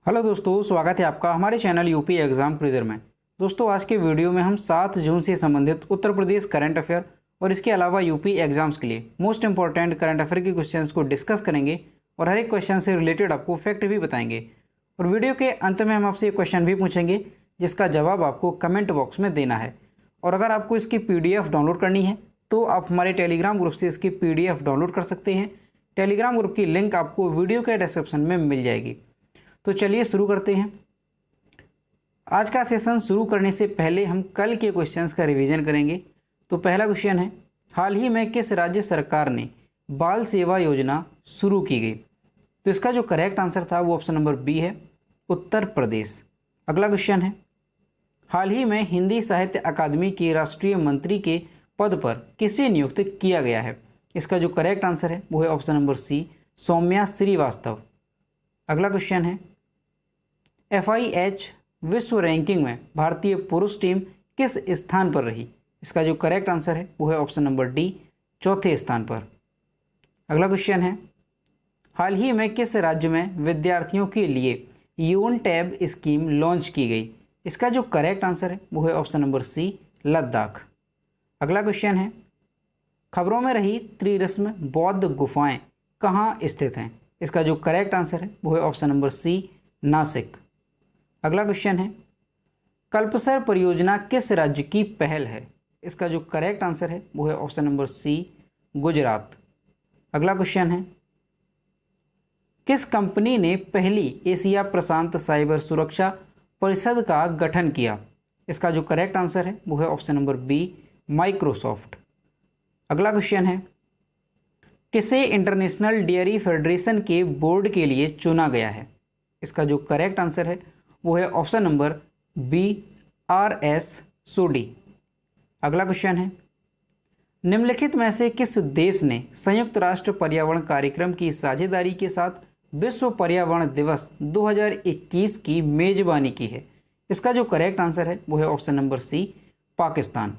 Hello दोस्तों, स्वागत है आपका हमारे चैनल यूपी एग्जाम क्विज़र में। दोस्तों, आज के वीडियो में हम 7 जून से संबंधित उत्तर प्रदेश करंट अफेयर और इसके अलावा यूपी एग्जाम्स के लिए मोस्ट इंपॉर्टेंट करंट अफेयर के क्वेश्चंस को डिस्कस करेंगे और हर एक क्वेश्चन से रिलेटेड आपको फैक्ट भी बताएंगे। और वीडियो के अंत में हम आपसे एक क्वेश्चन भी पूछेंगे जिसका जवाब आपको कमेंट बॉक्स में देना है। और अगर आपको इसकी PDF डाउनलोड करनी है तो आप हमारे टेलीग्राम ग्रुप से इसकी PDF डाउनलोड कर सकते हैं। टेलीग्राम ग्रुप की लिंक आपको वीडियो के डिस्क्रिप्शन में मिल जाएगी। तो चलिए शुरू करते हैं। आज का सेशन शुरू करने से पहले हम कल के क्वेश्चंस का रिवीजन करेंगे। तो पहला क्वेश्चन है, हाल ही में किस राज्य सरकार ने बाल सेवा योजना शुरू की गई? तो इसका जो करेक्ट आंसर था वो ऑप्शन नंबर बी है, उत्तर प्रदेश। अगला क्वेश्चन है, हाल ही में हिंदी साहित्य अकादमी के राष्ट्रीय मंत्री के पद पर किसे नियुक्त किया गया है? इसका जो करेक्ट आंसर है वो है option number C, Saumya Srivastava. अगला क्वेश्चन है, FIH विश्व रैंकिंग में भारतीय पुरुष टीम किस स्थान पर रही? इसका जो करेक्ट आंसर है वो है ऑप्शन नंबर डी, चौथे स्थान पर। अगला क्वेश्चन है, हाल ही में किस राज्य में विद्यार्थियों के लिए यून टैब स्कीम लॉन्च की गई? इसका जो करेक्ट आंसर है वो है ऑप्शन नंबर सी, लद्दाख। अगला क्वेश्चन है, खबरों में रही त्रिरत्न बौद्ध गुफाएं कहाँ स्थित हैं? इसका जो करेक्ट आंसर है वो है ऑप्शन नंबर सी, नासिक। अगला क्वेश्चन है, कल्पसर परियोजना किस राज्य की पहल है? इसका जो करेक्ट आंसर है वो है ऑप्शन नंबर सी, गुजरात। अगला क्वेश्चन है, किस कंपनी ने पहली एशिया प्रशांत साइबर सुरक्षा परिषद का गठन किया? इसका जो करेक्ट आंसर है वो है ऑप्शन नंबर बी, माइक्रोसॉफ्ट। अगला क्वेश्चन है, किसे इंटरनेशनल डेयरी फेडरेशन के बोर्ड के लिए चुना गया है? इसका जो करेक्ट आंसर है वो है ऑप्शन नंबर बी, RS सोडी। अगला क्वेश्चन है, निम्नलिखित में से किस देश ने संयुक्त राष्ट्र पर्यावरण कार्यक्रम की साझेदारी के साथ विश्व पर्यावरण दिवस 2021 की मेजबानी की है? इसका जो करेक्ट आंसर है वो है ऑप्शन नंबर सी, पाकिस्तान।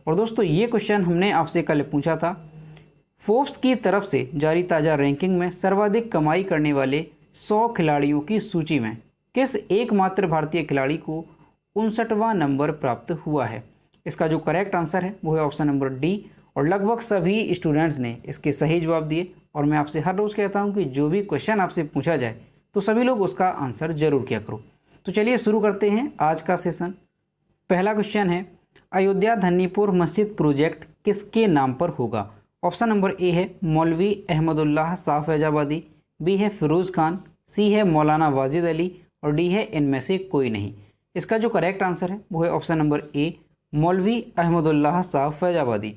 और दोस्तों, ये क्वेश्चन हमने आपसे कल पूछा था। फोर्ब्स की तरफ से जारी ताज़ा रैंकिंग में सर्वाधिक कमाई करने वाले 100 खिलाड़ियों की सूची में किस एकमात्र भारतीय खिलाड़ी को 59वां नंबर प्राप्त हुआ है? इसका जो करेक्ट आंसर है वो है ऑप्शन नंबर डी। और लगभग सभी स्टूडेंट्स ने इसके सही जवाब दिए। और मैं आपसे हर रोज़ कहता हूं कि जो भी क्वेश्चन आपसे पूछा जाए तो सभी लोग उसका आंसर जरूर किया करो। तो चलिए शुरू करते हैं आज का सेशन। पहला क्वेश्चन है, अयोध्या धन्नीपुर मस्जिद प्रोजेक्ट किसके नाम पर होगा? ऑप्शन नंबर ए है मौलवी अहमदुल्लाह शाह फैजाबादी, बी है फिरोज़ खान, सी है मौलाना वाजिद अली और डी है इनमें से कोई नहीं। इसका जो करेक्ट आंसर है वो है ऑप्शन नंबर ए, मौलवी अहमदुल्लाह शाह फैजाबादी।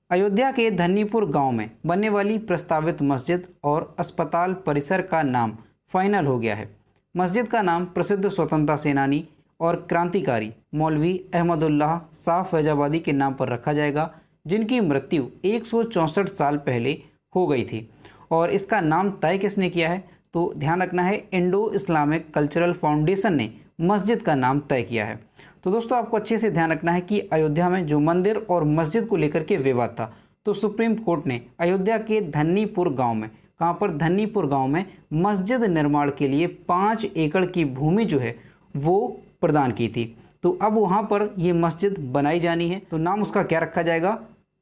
अयोध्या के धन्नीपुर गांव में बनने वाली प्रस्तावित मस्जिद और अस्पताल परिसर का नाम फाइनल हो गया है। मस्जिद का नाम प्रसिद्ध स्वतंत्रता सेनानी और क्रांतिकारी मौलवी अहमदुल्लाह शाह फैजाबादी के नाम पर रखा जाएगा, जिनकी मृत्यु 164 साल पहले हो गई थी। और इसका नाम तय किसने किया है? तो ध्यान रखना है, इंडो इस्लामिक कल्चरल फाउंडेशन ने मस्जिद का नाम तय किया है। तो दोस्तों, आपको अच्छे से ध्यान रखना है कि अयोध्या में जो मंदिर और मस्जिद को लेकर के विवाद था, तो सुप्रीम कोर्ट ने अयोध्या के धन्नीपुर गांव में, कहाँ पर? धन्नीपुर गांव में मस्जिद निर्माण के लिए 5 एकड़ की भूमि जो है वो प्रदान की थी। तो अब वहाँ पर ये मस्जिद बनाई जानी है, तो नाम उसका क्या रखा जाएगा?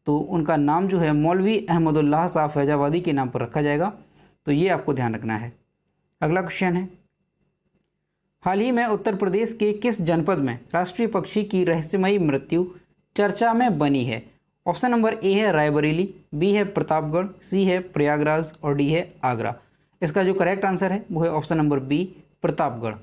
तो उनका नाम जो है मौलवी अहमदुल्लाह शाह फैजाबादी के नाम पर रखा जाएगा। तो ये आपको ध्यान रखना है। अगला क्वेश्चन है, हाल ही में उत्तर प्रदेश के किस जनपद में राष्ट्रीय पक्षी की रहस्यमयी मृत्यु चर्चा में बनी है? ऑप्शन नंबर ए है रायबरेली, बी है प्रतापगढ़, सी है प्रयागराज और डी है आगरा। इसका जो करेक्ट आंसर है वो है option number B, Pratapgarh.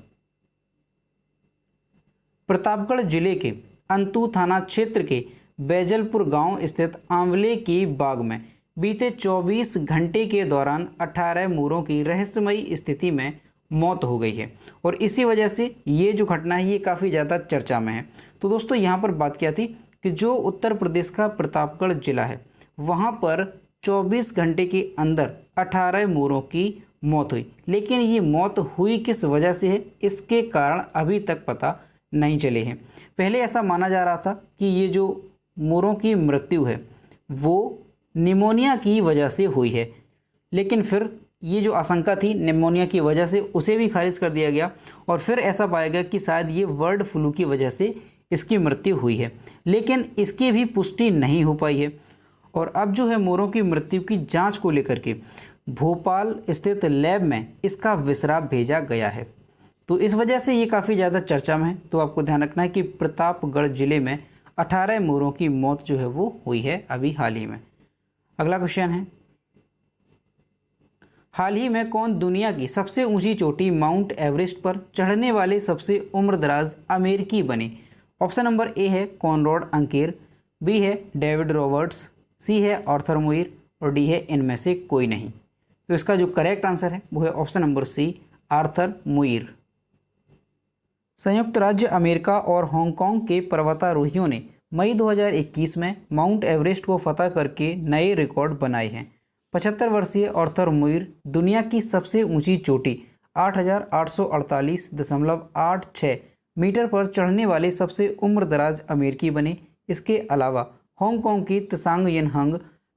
Pratapgarh जिले के अंतू थाना क्षेत्र के बैजलपुर गांव स्थित आंवले की बाग में बीते 24 घंटे के दौरान 18 मोरों की रहस्यमयी स्थिति में मौत हो गई है। और इसी वजह से ये जो घटना है ये काफ़ी ज़्यादा चर्चा में है। तो दोस्तों, यहाँ पर बात क्या थी कि जो उत्तर प्रदेश का प्रतापगढ़ जिला है वहाँ पर 24 घंटे के अंदर 18 मोरों की मौत हुई। लेकिन ये मौत हुई किस वजह से है, इसके कारण अभी तक पता नहीं चले हैं। पहले ऐसा माना जा रहा था कि ये जो मोरों की मृत्यु है वो निमोनिया की वजह से हुई है, लेकिन फिर ये जो आशंका थी निमोनिया की वजह से उसे भी खारिज कर दिया गया और फिर ऐसा पाया गया कि शायद ये बर्ड फ्लू की वजह से इसकी मृत्यु हुई है, लेकिन इसकी भी पुष्टि नहीं हो पाई है। और अब जो है मोरों की मृत्यु की जांच को लेकर के भोपाल स्थित लैब में इसका विसराप भेजा गया है। तो इस वजह से ये काफ़ी ज़्यादा चर्चा में है। तो आपको ध्यान रखना है कि प्रतापगढ़ जिले में 18 मोरों की मौत जो है वो हुई है अभी हाल ही में। अगला क्वेश्चन है, हाल ही में कौन दुनिया की सबसे ऊंची चोटी माउंट एवरेस्ट पर चढ़ने वाले सबसे उम्रदराज अमेरिकी बने? ऑप्शन नंबर ए है कॉनरैड अंकेर, बी है डेविड रॉबर्ट्स, सी है आर्थर मुइर और डी है इनमें से कोई नहीं। तो इसका जो करेक्ट आंसर है वो है option number C, Arthur Muir. संयुक्त राज्य अमेरिका और हांगकांग के पर्वतारोहियों ने मई 2021 में माउंट एवरेस्ट को फतह करके नए रिकॉर्ड बनाए हैं। 75 वर्षीय आर्थर मुइर दुनिया की सबसे ऊंची चोटी 8,848.86 मीटर पर चढ़ने वाले सबसे उम्रदराज अमेरिकी बने। इसके अलावा हांगकांग की त्सांग यिनहंग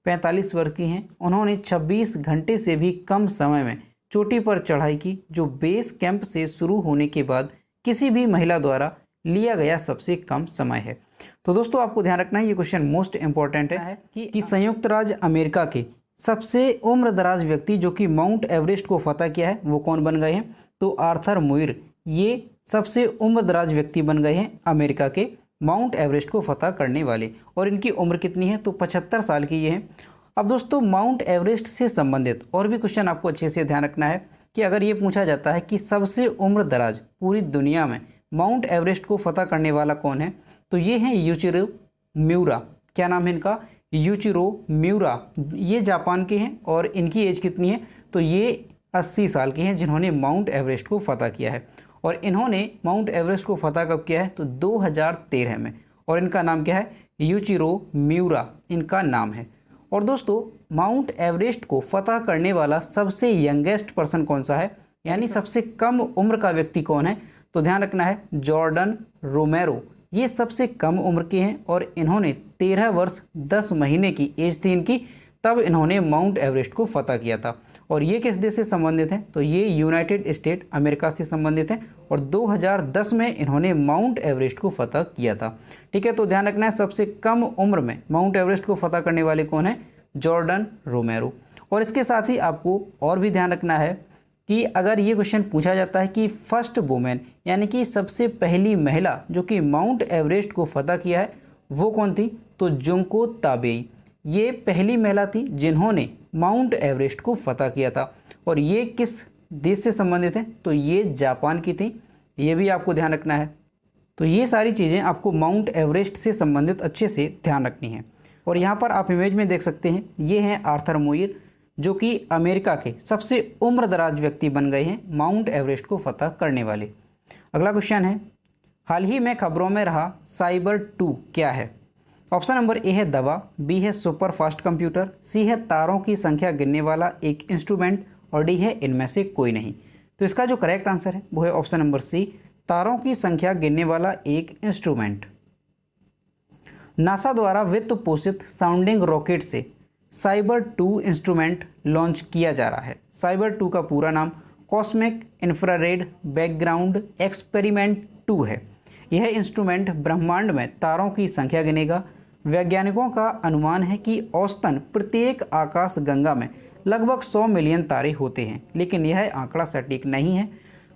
45 वर्ष की हैं। उन्होंने 26 घंटे से भी कम समय में चोटी पर चढ़ाई की, जो बेस कैंप से शुरू होने के बाद किसी भी महिला द्वारा लिया गया सबसे कम समय है। तो दोस्तों आपको ध्यान रखना है, ये क्वेश्चन मोस्ट इंपॉर्टेंट है कि संयुक्त राज्य अमेरिका के सबसे उम्रदराज व्यक्ति जो कि माउंट एवरेस्ट को फतह किया है वो कौन बन गए हैं? तो आर्थर मुइर ये सबसे उम्रदराज व्यक्ति बन गए हैं अमेरिका के माउंट एवरेस्ट को फतह करने वाले। और इनकी उम्र कितनी है? तो 75 साल की ये हैं। अब दोस्तों माउंट एवरेस्ट से संबंधित और भी क्वेश्चन आपको अच्छे से ध्यान रखना है कि अगर ये पूछा जाता है कि सबसे उम्रदराज पूरी दुनिया में माउंट एवरेस्ट को फतह करने वाला कौन है, तो ये हैं यूचिरो म्यूरा। क्या नाम है इनका? यूचिरो म्यूरा। ये जापान के हैं और इनकी एज कितनी है? तो ये 80 साल के हैं जिन्होंने माउंट एवरेस्ट को फतह किया है। और इन्होंने माउंट एवरेस्ट को फतह कब किया है? तो 2013 में। और इनका नाम क्या है? यूचिरो म्यूरा इनका नाम है। और दोस्तों माउंट एवरेस्ट को फतह करने वाला सबसे यंगेस्ट पर्सन कौन सा है, यानी सबसे कम उम्र का व्यक्ति कौन है? तो ध्यान रखना है जॉर्डन रोमेरो। ये सबसे कम उम्र के हैं और इन्होंने 13 वर्ष 10 महीने की एज थी इनकी, तब इन्होंने माउंट एवरेस्ट को फतह किया था। और ये किस देश से संबंधित हैं? तो ये यूनाइटेड स्टेट अमेरिका से संबंधित हैं और 2010 में इन्होंने माउंट एवरेस्ट को फतह किया था। ठीक है, तो ध्यान रखना है सबसे कम उम्र में माउंट एवरेस्ट को फतह करने वाले कौन है? जॉर्डन रोमेरो। और इसके साथ ही आपको और भी ध्यान रखना है कि अगर ये क्वेश्चन पूछा जाता है कि फर्स्ट वुमेन यानी कि सबसे पहली महिला जो कि माउंट एवरेस्ट को फतह किया है वो कौन थी? तो जुंको ताबेई। ये पहली महिला थी जिन्होंने माउंट एवरेस्ट को फतह किया था। और ये किस देश से संबंधित है? तो ये जापान की थी। ये भी आपको ध्यान रखना है। तो ये सारी चीज़ें आपको माउंट एवरेस्ट से संबंधित अच्छे से ध्यान रखनी है। और यहाँ पर आप इमेज में देख सकते हैं, ये हैं आर्थर मुइर जो कि अमेरिका के सबसे उम्रदराज व्यक्ति बन गए हैं माउंट एवरेस्ट को फतह करने वाले। अगला क्वेश्चन है, हाल ही में खबरों में रहा साइबर 2 क्या है? ऑप्शन नंबर ए है दवा, बी है सुपर फास्ट कंप्यूटर, सी है तारों की संख्या गिनने वाला एक इंस्ट्रूमेंट और डी है इनमें से कोई नहीं। तो इसका जो करेक्ट आंसर है वो है ऑप्शन नंबर सी, तारों की संख्या गिनने वाला एक इंस्ट्रूमेंट। नासा द्वारा वित्त पोषित साउंडिंग रॉकेट से साइबर 2 इंस्ट्रूमेंट लॉन्च किया जा रहा है। साइबर 2 का पूरा नाम कॉस्मिक इंफ्रारेड बैकग्राउंड एक्सपेरिमेंट 2 है। यह इंस्ट्रूमेंट ब्रह्मांड में तारों की संख्या गिनेगा। वैज्ञानिकों का अनुमान है कि औसतन प्रत्येक आकाश गंगा में लगभग 100 मिलियन तारे होते हैं, लेकिन यह आंकड़ा सटीक नहीं है।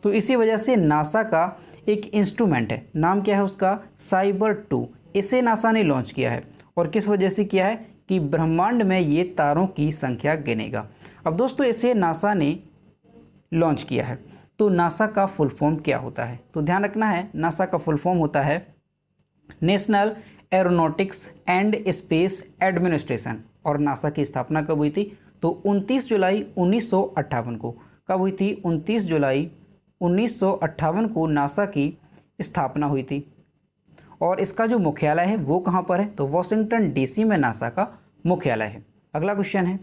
तो इसी वजह से नासा का एक इंस्ट्रूमेंट है, नाम क्या है उसका? साइबर 2। इसे नासा ने लॉन्च किया है और किस वजह से किया है? कि ब्रह्मांड में ये तारों की संख्या गिनेगा। अब दोस्तों इसे नासा ने लॉन्च किया है, तो नासा का फुल फॉर्म क्या होता है? तो ध्यान रखना है, नासा का फुल फॉर्म होता है national aeronautics and space administration. और नासा की स्थापना कब हुई थी? तो 29 जुलाई 1958 को। कब हुई थी? 29 जुलाई 1958 को नासा की स्थापना हुई थी। और इसका जो मुख्यालय है वो कहाँ पर है? तो वॉशिंगटन डीसी में नासा का मुख्यालय है। अगला क्वेश्चन है,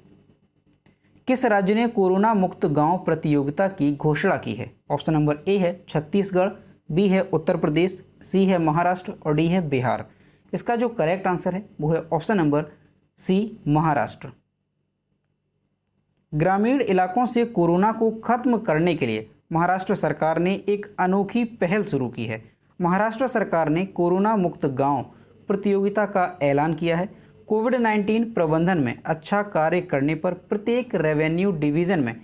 किस राज्य ने कोरोना मुक्त गांव प्रतियोगिता की घोषणा की है? ऑप्शन नंबर ए है छत्तीसगढ़, बी है उत्तर प्रदेश, सी है महाराष्ट्र और डी है बिहार। इसका जो करेक्ट आंसर है वो है ऑप्शन नंबर सी, महाराष्ट्र। ग्रामीण इलाकों से कोरोना को खत्म करने के लिए महाराष्ट्र सरकार ने एक अनोखी पहल शुरू की है। महाराष्ट्र सरकार ने कोरोना मुक्त गांव प्रतियोगिता का ऐलान किया है। कोविड-19 प्रबंधन में अच्छा कार्य करने पर प्रत्येक रेवेन्यू डिवीजन में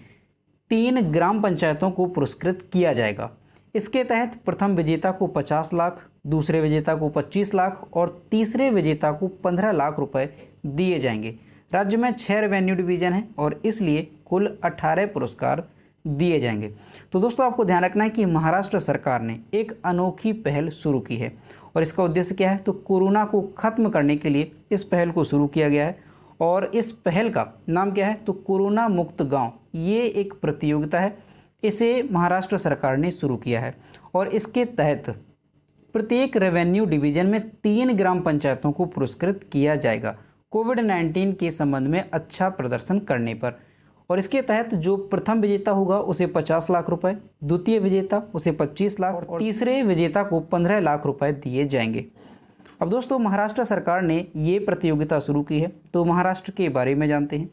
3 ग्राम पंचायतों को पुरस्कृत किया जाएगा। इसके तहत प्रथम विजेता को 50 लाख, दूसरे विजेता को 25 लाख और तीसरे विजेता को 15 लाख रुपए दिए जाएंगे। राज्य में 6 रेवेन्यू डिवीजन हैं और इसलिए कुल 18 पुरस्कार दिए जाएंगे। तो दोस्तों आपको ध्यान रखना है कि महाराष्ट्र सरकार ने एक अनोखी पहल शुरू की है और इसका उद्देश्य क्या है, तो कोरोना को खत्म करने के लिए इस पहल को शुरू किया गया है। और इस पहल का नाम क्या है, तो कोरोना मुक्त गांव। ये एक प्रतियोगिता है, इसे महाराष्ट्र सरकार ने शुरू किया है और इसके तहत प्रत्येक रेवेन्यू डिवीजन में 3 ग्राम पंचायतों को पुरस्कृत किया जाएगा कोविड-19 के संबंध में अच्छा प्रदर्शन करने पर। और इसके तहत जो प्रथम विजेता होगा उसे 50 लाख रुपए, द्वितीय विजेता उसे 25 लाख और तीसरे विजेता को 15 लाख रुपए दिए जाएंगे। अब दोस्तों महाराष्ट्र सरकार ने ये प्रतियोगिता शुरू की है, तो महाराष्ट्र के बारे में जानते हैं।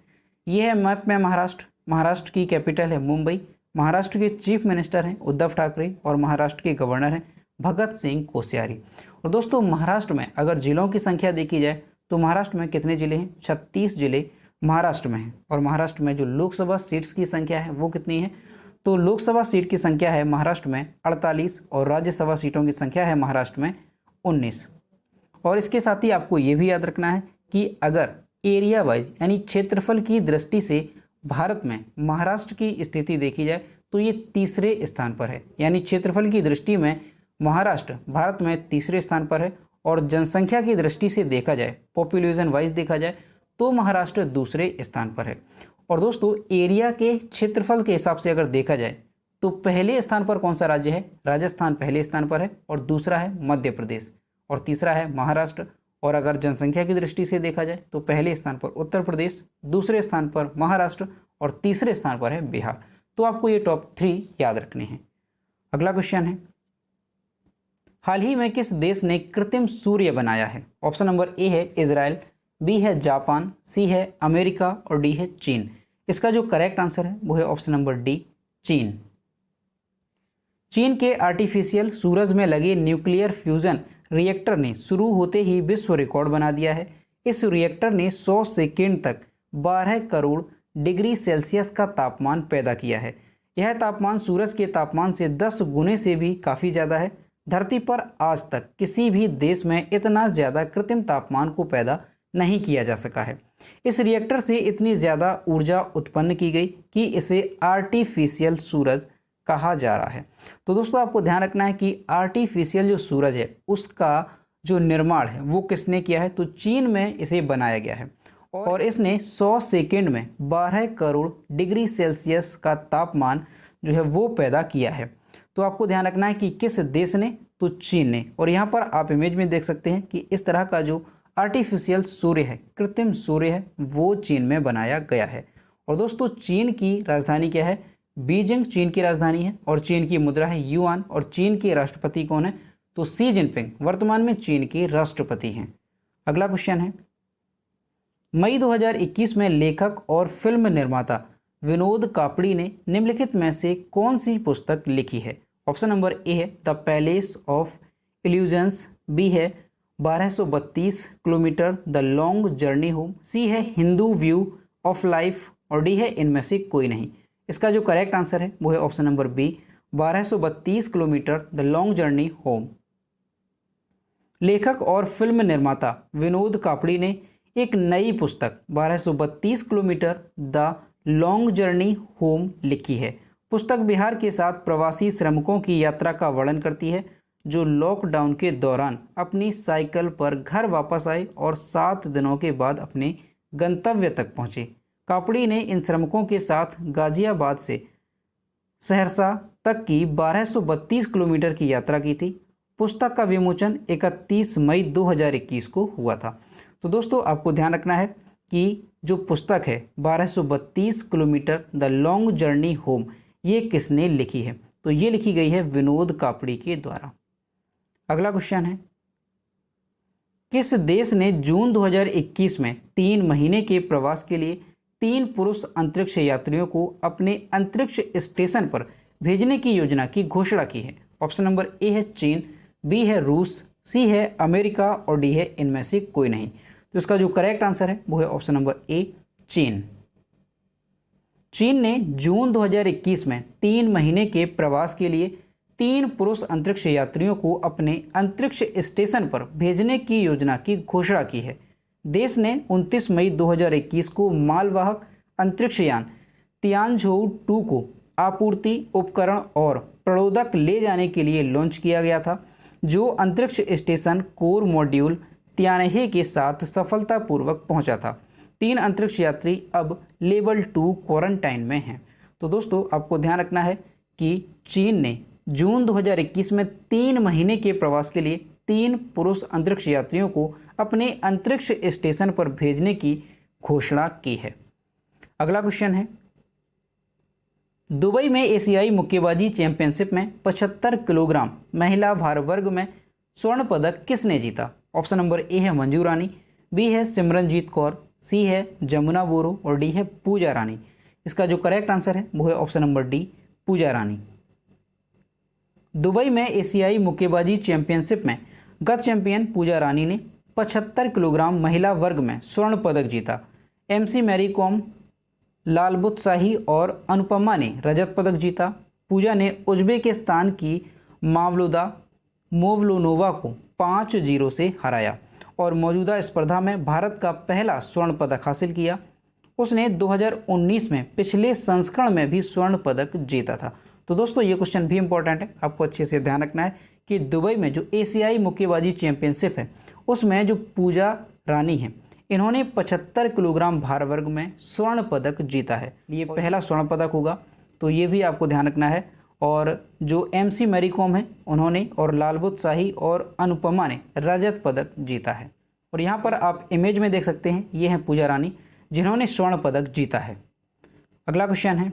ये है मैप में महाराष्ट्र। महाराष्ट्र की कैपिटल है मुंबई। महाराष्ट्र के चीफ मिनिस्टर हैं उद्धव ठाकरे और महाराष्ट्र के गवर्नर हैं भगत सिंह कोश्यारी। और दोस्तों महाराष्ट्र में अगर जिलों की संख्या देखी जाए तो महाराष्ट्र में कितने जिले हैं, 36 जिले महाराष्ट्र में हैं। और महाराष्ट्र में जो लोकसभा सीट्स की संख्या है वो कितनी है, तो लोकसभा सीट की संख्या है महाराष्ट्र में 48 और राज्यसभा सीटों की संख्या है महाराष्ट्र में 19। और इसके साथ ही आपको ये भी याद रखना है कि अगर एरिया वाइज यानी क्षेत्रफल की दृष्टि से भारत में महाराष्ट्र की स्थिति देखी जाए तो ये तीसरे स्थान पर है। यानी क्षेत्रफल की दृष्टि में महाराष्ट्र भारत में तीसरे स्थान पर है और जनसंख्या की दृष्टि से देखा जाए, पॉपुलेशन वाइज देखा जाए तो महाराष्ट्र दूसरे स्थान पर है। और दोस्तों एरिया के क्षेत्रफल के हिसाब से अगर देखा जाए तो पहले स्थान पर कौन सा राज्य है, राजस्थान पहले स्थान पर है और दूसरा है मध्य प्रदेश और तीसरा है महाराष्ट्र। और अगर जनसंख्या की दृष्टि से देखा जाए तो पहले स्थान पर उत्तर प्रदेश, दूसरे स्थान पर महाराष्ट्र और तीसरे स्थान पर है बिहार। तो आपको ये टॉप 3 याद रखने हैं। अगला क्वेश्चन है, हाल ही में किस देश ने कृत्रिम सूर्य बनाया है? ऑप्शन नंबर ए है इजराइल, बी है जापान, सी है अमेरिका और डी है चीन। इसका जो करेक्ट आंसर है वो है ऑप्शन नंबर डी, चीन। चीन के आर्टिफिशियल सूरज में लगे न्यूक्लियर फ्यूजन रिएक्टर ने शुरू होते ही विश्व रिकॉर्ड बना दिया है। इस रिएक्टर ने 100 सेकेंड तक 12 करोड़ डिग्री सेल्सियस का तापमान पैदा किया है। यह तापमान सूरज के तापमान से 10 गुने से भी काफ़ी ज़्यादा है। धरती पर आज तक किसी भी देश में इतना ज़्यादा कृत्रिम तापमान को पैदा नहीं किया जा सका है। इस रिएक्टर से इतनी ज़्यादा ऊर्जा उत्पन्न की गई कि इसे आर्टिफिशियल सूरज कहा जा रहा है। तो दोस्तों आपको ध्यान रखना है कि आर्टिफिशियल जो सूरज है उसका जो निर्माण है वो किसने किया है, तो चीन में इसे बनाया गया है और इसने 100 सेकेंड में 12 करोड़ डिग्री सेल्सियस का तापमान जो है वो पैदा किया है। तो आपको ध्यान रखना है कि किस देश ने, तो चीन ने। और यहाँ पर आप इमेज में देख सकते हैं कि इस तरह का जो आर्टिफिशियल सूर्य है, कृत्रिम सूर्य है, वो चीन में बनाया गया है। और दोस्तों चीन की राजधानी क्या है, बीजिंग चीन की राजधानी है और चीन की मुद्रा है युआन। और चीन के राष्ट्रपति कौन है, तो शी जिनपिंग वर्तमान में चीन के राष्ट्रपति हैं। अगला क्वेश्चन है, मई 2021 में लेखक और फिल्म निर्माता विनोद कापड़ी ने निम्नलिखित में से कौन सी पुस्तक लिखी है? ऑप्शन नंबर ए है the palace of illusions, B है 1232 kilometre the long journey home, C है हिंदू व्यू ऑफ लाइफ और डी है इनमें से कोई नहीं। इसका जो करेक्ट आंसर है वो है option number B, 1232 kilometre the long journey home. लेखक और फिल्म निर्माता विनोद कापड़ी ने एक नई पुस्तक 1232 kilometre the long journey home लिखी है। पुस्तक बिहार के साथ प्रवासी श्रमिकों की यात्रा का वर्णन करती है जो लॉकडाउन के दौरान अपनी साइकिल पर घर वापस आए और 7 दिनों के बाद अपने गंतव्य तक पहुंचे। कापड़ी ने इन श्रमिकों के साथ गाजियाबाद से सहरसा तक की 1232 किलोमीटर की यात्रा की थी। पुस्तक का विमोचन 31 मई 2021 को हुआ था। तो दोस्तों आपको ध्यान रखना है कि जो पुस्तक है 1232 kilometre the long journey home, ये किसने लिखी है, तो ये लिखी गई है विनोद कापड़ी के द्वारा। अगला क्वेश्चन है, किस देश ने जून 2021 में 3 महीने के प्रवास के लिए 3 पुरुष अंतरिक्ष यात्रियों को अपने अंतरिक्ष स्टेशन पर भेजने की योजना की घोषणा की है? ऑप्शन नंबर ए है चीन, बी है रूस, सी है अमेरिका और डी है इनमें से कोई नहीं। तो इसका जो करेक्ट आंसर है वो है ऑप्शन नंबर ए चीन। चीन ने जून 2021 में 3 महीने के प्रवास के लिए 3 पुरुष अंतरिक्ष यात्रियों को अपने अंतरिक्ष स्टेशन पर भेजने की योजना की घोषणा की है। देश ने 29 मई 2021 को मालवाहक अंतरिक्ष यान तियानझोउ 2 को आपूर्ति, उपकरण और प्रणोदक ले जाने के लिए लॉन्च किया गया था, जो अंतरिक्ष स्टेशन कोर मॉड्यूल तियानहे के साथ सफलतापूर्वक पहुंचा था। 3 अंतरिक्ष यात्री अब लेवल 2 क्वारंटाइन में हैं। तो दोस्तों आपको ध्यान रखना है कि चीन ने जून 2021 में 3 महीने के प्रवास के लिए 3 पुरुष अंतरिक्ष यात्रियों को अपने अंतरिक्ष स्टेशन पर भेजने की घोषणा की है। अगला क्वेश्चन है, दुबई में एशियाई मुक्केबाजी चैंपियनशिप में 75 किलोग्राम महिला भार वर्ग में स्वर्ण पदक किसने जीता? ऑप्शन नंबर ए है मंजू रानी, बी है सिमरनजीत कौर, सी है जमुना बोरो और डी है पूजा रानी। इसका जो करेक्ट आंसर है वो है ऑप्शन नंबर डी पूजा रानी। दुबई में एशियाई मुक्केबाजी चैंपियनशिप में गत चैंपियन पूजा रानी ने 75 किलोग्राम महिला वर्ग में स्वर्ण पदक जीता। एमसी मैरी कॉम, लालबुतशाही और अनुपमा ने रजत पदक जीता। पूजा ने उज्बेकिस्तान की मावलुदा मोवलोनोवा को 5-0 से हराया और मौजूदा स्पर्धा में भारत का पहला स्वर्ण पदक हासिल किया। उसने 2019 में पिछले संस्करण में भी स्वर्ण पदक जीता था। तो दोस्तों ये क्वेश्चन भी इंपॉर्टेंट है, आपको अच्छे से ध्यान रखना है कि दुबई में जो एशियाई मुक्केबाजी चैंपियनशिप है उसमें जो पूजा रानी है इन्होंने 75 किलोग्राम भार वर्ग में स्वर्ण पदक जीता है। ये पहला स्वर्ण पदक होगा, तो ये भी आपको ध्यान रखना है। और जो एमसी मैरी कॉम है उन्होंने और लालबुतशाही और अनुपमा ने रजत पदक जीता है। और यहाँ पर आप इमेज में देख सकते हैं, ये हैं पूजा रानी जिन्होंने स्वर्ण पदक जीता है। अगला क्वेश्चन है,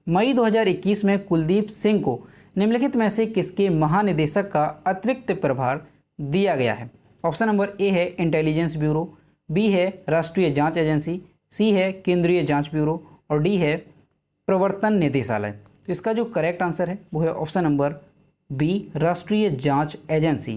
मई 2021 में कुलदीप सिंह को निम्नलिखित में से किसके महानिदेशक का अतिरिक्त प्रभार दिया गया है? ऑप्शन नंबर ए है इंटेलिजेंस ब्यूरो, बी है राष्ट्रीय जांच एजेंसी, सी है केंद्रीय जांच ब्यूरो और डी है प्रवर्तन निदेशालय। तो इसका जो करेक्ट आंसर है वो है ऑप्शन नंबर बी राष्ट्रीय जांच एजेंसी।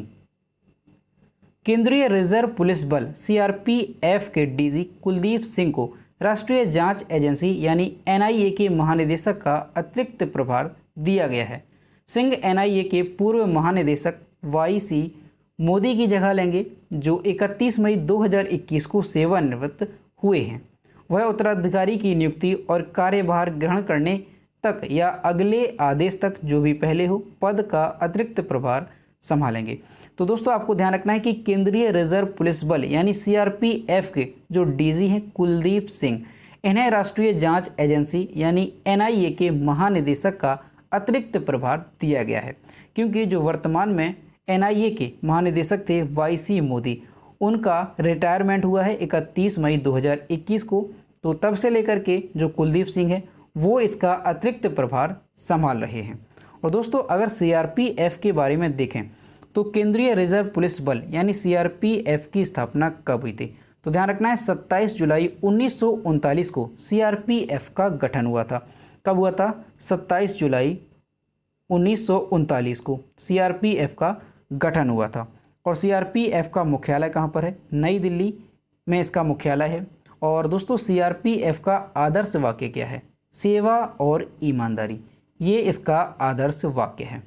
केंद्रीय रिजर्व पुलिस बल सीआरपीएफ के डीजी कुलदीप सिंह को राष्ट्रीय जांच एजेंसी यानी एनआईए के महानिदेशक का अतिरिक्त प्रभार दिया गया है। सिंह एनआईए के पूर्व महानिदेशक वाईसी मोदी की जगह लेंगे, जो 31 मई 2021 को सेवानिवृत्त हुए हैं। वह उत्तराधिकारी की नियुक्ति और कार्यभार ग्रहण करने तक या अगले आदेश तक जो भी पहले हो पद का अतिरिक्त प्रभार संभालेंगे। तो दोस्तों आपको ध्यान रखना है कि केंद्रीय रिजर्व पुलिस बल यानी सीआरपीएफ के जो डीजी हैं कुलदीप सिंह, इन्हें राष्ट्रीय जांच एजेंसी यानी एनआईए के महानिदेशक का अतिरिक्त प्रभार दिया गया है, क्योंकि जो वर्तमान में एनआईए के महानिदेशक थे वाईसी मोदी, उनका रिटायरमेंट हुआ है 31 मई 2021 को। तो तब से लेकर के जो कुलदीप सिंह है वो इसका अतिरिक्त प्रभार संभाल रहे हैं। और दोस्तों अगर सीआरपीएफ के बारे में देखें तो केंद्रीय रिजर्व पुलिस बल यानी सीआरपीएफ की स्थापना कब हुई थी? तो ध्यान रखना है 27 जुलाई 1939 को सीआरपीएफ का गठन हुआ था। कब हुआ था? 27 जुलाई 1939 को सीआरपीएफ का गठन हुआ था। और सीआरपीएफ का मुख्यालय कहाँ पर है? नई दिल्ली में इसका मुख्यालय है। और दोस्तों सीआरपीएफ का आदर्श वाक्य क्या है? सेवा और ईमानदारी, ये इसका आदर्श वाक्य है।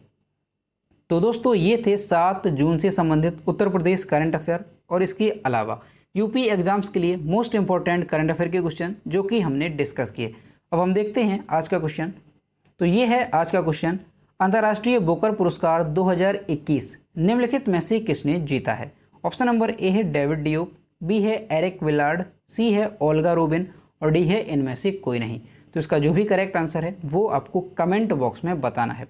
तो दोस्तों ये थे 7 जून से संबंधित उत्तर प्रदेश करंट अफेयर और इसके अलावा यूपी एग्जाम्स के लिए मोस्ट इंपॉर्टेंट करंट अफेयर के क्वेश्चन जो कि हमने डिस्कस किए। अब हम देखते हैं आज का क्वेश्चन। तो ये है आज का क्वेश्चन, अंतर्राष्ट्रीय बुकर पुरस्कार 2021 निम्नलिखित में से किसने जीता है? ऑप्शन नंबर ए है डेविड डियोप, बी है एरिक विलार्ड, सी है ओल्गा रोबिन और डी है इनमें से कोई नहीं। तो इसका जो भी करेक्ट आंसर है वो आपको कमेंट बॉक्स में बताना है।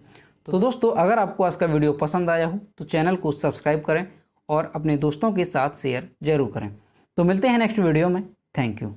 तो दोस्तों अगर आपको आज का वीडियो पसंद आया हो तो चैनल को सब्सक्राइब करें और अपने दोस्तों के साथ शेयर जरूर करें। तो मिलते हैं नेक्स्ट वीडियो में। Thank you.